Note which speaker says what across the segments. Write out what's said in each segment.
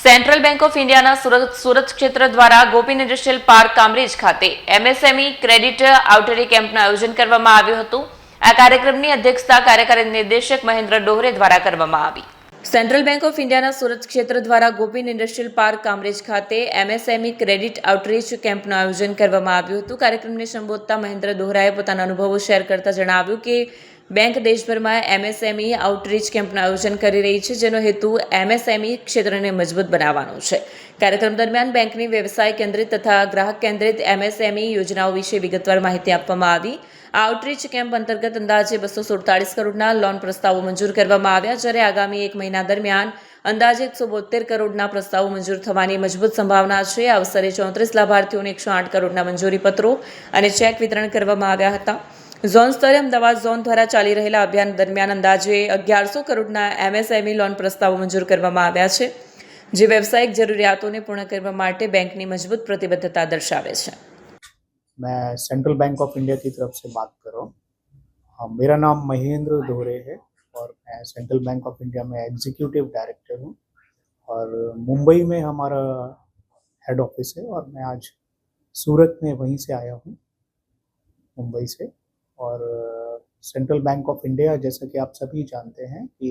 Speaker 1: Central bank of ઇન્ડિયાના સુરત ક્ષેત્ર દ્વારા ગોપીન ઇન્ડસ્ટ્રીયલ પાર્ક કામરેજ ખાતે એમએસએમઈ ક્રેડિટ આઉટરી કેમ્પનું આયોજન કરવામાં આવ્યું હતું। આ કાર્યક્રમની અધ્યક્ષતા કાર્યકારી નિર્દેશક મહેન્દ્ર ડોહરે દ્વારા કરવામાં આવી। સેન્ટ્રલ બેંક ઓફ ઇન્ડિયાના સુરત ક્ષેત્ર દ્વારા ગોપીન ઇન્ડસ્ટ્રીયલ પાર્ક કામરેજ ખાતે એમએસએમઈ ક્રેડિટ આઉટરીચ કેમ્પનું આયોજન કરવામાં આવ્યું હતું। કાર્યક્રમને સંબોધતા મહેન્દ્ર ડોહરાએ પોતાના અનુભવો શેર કરતા જણાવ્યું કે બેંક દેશભરમાં એમએસએમઈ આઉટરીચ કેમ્પનું આયોજન કરી રહી છે, જેનો હેતુ એમએસએમઈ ક્ષેત્રને મજબૂત બનાવવાનો છે। કાર્યક્રમ દરમિયાન બેંકની વ્યવસાય કેન્દ્રિત તથા ગ્રાહક કેન્દ્રિત એમએસએમઈ યોજનાઓ વિશે વિગતવાર માહિતી આપવામાં આવી। આ આઉટરીચ કેમ્પ અંતર્ગત અંદાજે 247 કરોડના લોન પ્રસ્તાવો મંજૂર કરવામાં આવ્યા, જ્યારે આગામી એક મહિના દરમિયાન અંદાજે 172 કરોડના પ્રસ્તાવો મંજૂર થવાની મજબૂત સંભાવના છે। આ અવસરે 34 લાભાર્થીઓને 108 કરોડના મંજૂરી પત્રો અને ચેક વિતરણ કરવામાં આવ્યા હતા। ઝોન સ્તરે અમદાવાદ ઝોન દ્વારા ચાલી રહેલા અભિયાન દરમિયાન અંદાજે 1100 કરોડના એમએસએમઈ લોન પ્રસ્તાવો મંજૂર કરવામાં આવ્યા છે, જે વ્યવસાયિક જરૂરિયાતોને પૂર્ણ કરવા માટે બેંકની મજબૂત પ્રતિબદ્ધતા દર્શાવે છે।
Speaker 2: मैं सेंट्रल बैंक ऑफ इंडिया की तरफ से बात कर रहा हूँ। मेरा नाम महेंद्र दोहरे है और मैं सेंट्रल बैंक ऑफ इंडिया में एग्जीक्यूटिव डायरेक्टर हूँ और मुंबई में हमारा हेड ऑफिस है और मैं आज सूरत में वहीं से आया हूँ, मुंबई से। और सेंट्रल बैंक ऑफ इंडिया, जैसा कि आप सभी जानते हैं, कि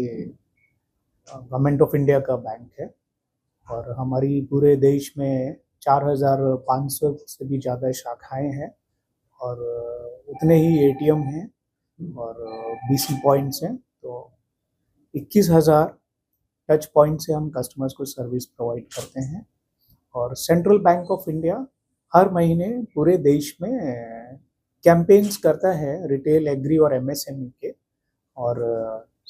Speaker 2: गवर्नमेंट ऑफ इंडिया का बैंक है और हमारी पूरे देश में 4500 से भी ज़्यादा शाखाएं हैं और उतने ही एटीएम हैं और बीसी पॉइंट्स हैं। तो 21,000 टच पॉइंट से हम कस्टमर्स को सर्विस प्रोवाइड करते हैं। और सेंट्रल बैंक ऑफ इंडिया हर महीने पूरे देश में कैंपेन्स करता है रिटेल, एग्री और एमएसएमई के। और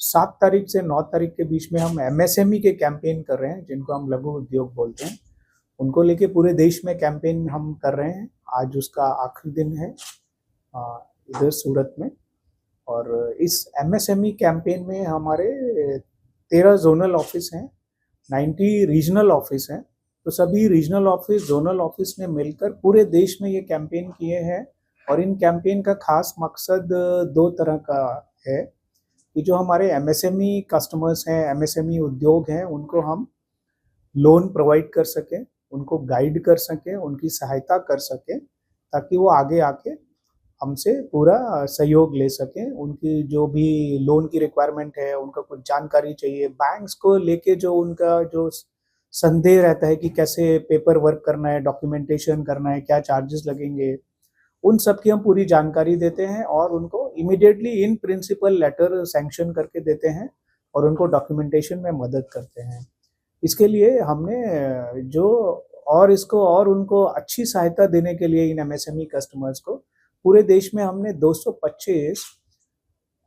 Speaker 2: 7 तारीख से 9 तारीख के बीच में हम एमएसएमई के कैंपेन कर रहे हैं, जिनको हम लघु उद्योग बोलते हैं। उनको लेके पूरे देश में कैंपेन हम कर रहे हैं। आज उसका आखिरी दिन है इधर सूरत में। और इस एमएसएमई कैंपेन में हमारे 13 जोनल ऑफिस हैं, 90 रीजनल ऑफिस हैं। तो सभी रीजनल ऑफिस, जोनल ऑफिस ने मिलकर पूरे देश में ये कैंपेन किए हैं। और इन कैंपेन का खास मकसद 2 तरह का है कि जो हमारे एमएसएमई कस्टमर्स हैं, एमएसएमई उद्योग हैं, उनको हम लोन प्रोवाइड कर सकें, उनको गाइड कर सकें, उनकी सहायता कर सकें, ताकि वो आगे आके हमसे पूरा सहयोग ले सकें। उनकी जो भी लोन की रिक्वायरमेंट है, उनका कुछ जानकारी चाहिए, बैंक्स को लेके जो उनका जो संदेह रहता है कि कैसे पेपर वर्क करना है, डॉक्यूमेंटेशन करना है, क्या चार्जेस लगेंगे, उन सब की हम पूरी जानकारी देते हैं और उनको immediately in principle letter sanction करके देते हैं और उनको डॉक्यूमेंटेशन में मदद करते हैं। इसके लिए हमने जो और इसको और उनको अच्छी सहायता देने के लिए इन एमएसएमई कस्टमर्स को पूरे देश में हमने 225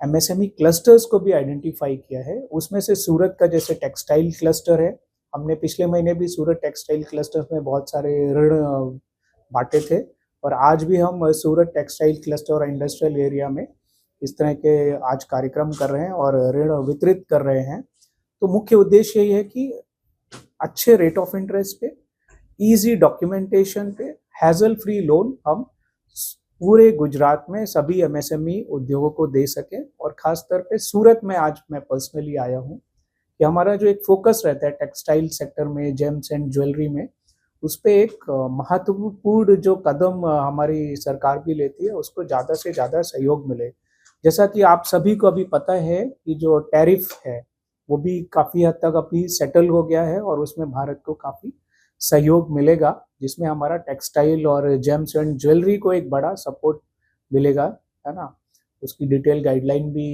Speaker 2: एमएसएमई क्लस्टर्स को भी आइडेंटिफाई किया है। उसमें से सूरत का जैसे टेक्सटाइल क्लस्टर है, हमने पिछले महीने भी सूरत टेक्सटाइल क्लस्टर में बहुत सारे ऋण बांटे थे और आज भी हम सूरत टेक्सटाइल क्लस्टर और इंडस्ट्रियल एरिया में इस तरह के आज कार्यक्रम कर रहे हैं और ऋण वितरित कर रहे हैं। तो मुख्य उद्देश्य यही है कि अच्छे रेट ऑफ इंटरेस्ट पे, इजी डॉक्यूमेंटेशन पे, हैजल फ्री लोन हम पूरे गुजरात में सभी एमएसएमई उद्योगों को दे सकें। और खास तौर पे सूरत में आज मैं पर्सनली आया हूँ कि हमारा जो एक फोकस रहता है टेक्सटाइल सेक्टर में, जेम्स एंड ज्वेलरी में, उस पर एक महत्वपूर्ण जो कदम हमारी सरकार भी लेती है, उसको ज़्यादा से ज़्यादा सहयोग मिले। जैसा कि आप सभी को अभी पता है कि जो टैरिफ है वो भी काफ़ी हद तक अभी सेटल हो गया है और उसमें भारत को काफ़ी सहयोग मिलेगा, जिसमें हमारा टेक्सटाइल और जेम्स एंड ज्वेलरी को एक बड़ा सपोर्ट मिलेगा, है ना। उसकी डिटेल गाइडलाइन भी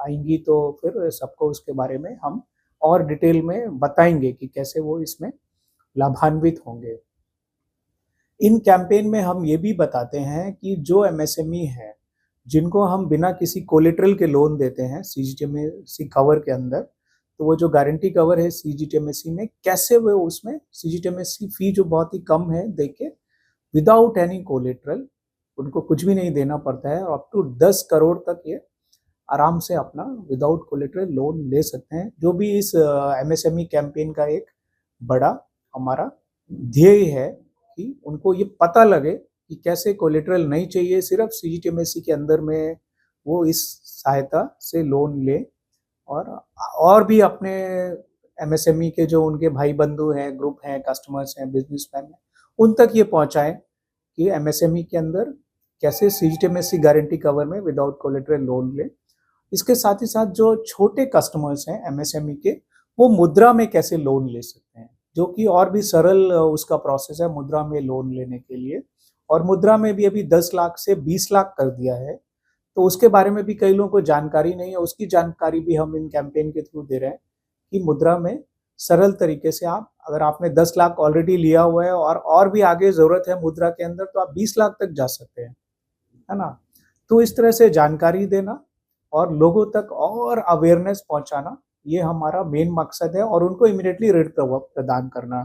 Speaker 2: आएंगी तो फिर सबको उसके बारे में हम और डिटेल में बताएंगे कि कैसे वो इसमें लाभान्वित होंगे। इन कैंपेन में हम ये भी बताते हैं कि जो एमएसएमई है, जिनको हम बिना किसी कोलेटरल के लोन देते हैं सीजीटीएमएसी कवर के अंदर, तो वो जो गारंटी कवर है सीजीटीएमएसी में, कैसे वो उसमें सीजीटीएमएसी फी जो बहुत ही कम है देके विदाउट एनी कोलेटरल, उनको कुछ भी नहीं देना पड़ता है और अप टू 10 करोड़ तक ये आराम से अपना विदाउट कोलेटरल लोन ले सकते हैं। जो भी इस एमएसएमई कैंपेन का एक बड़ा हमारा ध्येय है कि उनको ये पता लगे कि कैसे कोलेटरल नहीं चाहिए, सिर्फ सीजीटीएमएसी के अंदर में वो इस सहायता से लोन ले और भी अपने एमएसएमई के जो उनके भाई बंधु हैं, ग्रुप हैं, कस्टमर्स हैं, बिजनेसमैन हैं, उन तक ये पहुंचाएं कि एमएसएमई के अंदर कैसे सीजीटीएमएससी गारंटी कवर में विदाउट कोलेटरल लोन ले। इसके साथ ही साथ जो छोटे कस्टमर्स हैं एमएसएमई के, वो मुद्रा में कैसे लोन ले सकते हैं, जो कि और भी सरल उसका प्रोसेस है मुद्रा में लोन लेने के लिए। और मुद्रा में भी अभी 10 लाख से 20 लाख कर दिया है, तो उसके बारे में भी कई लोगों को जानकारी नहीं है। उसकी जानकारी भी हम इन कैंपेन के थ्रू दे रहे हैं कि मुद्रा में सरल तरीके से आप, अगर आपने 10 लाख ऑलरेडी लिया हुआ है और भी आगे जरूरत है मुद्रा के अंदर, तो आप 20 लाख तक जा सकते हैं, है ना। तो इस तरह से जानकारी देना और लोगों तक और अवेयरनेस पहुंचाना, ये हमारा मेन मकसद है, और उनको इमीडिएटली ऋण प्रदान करना।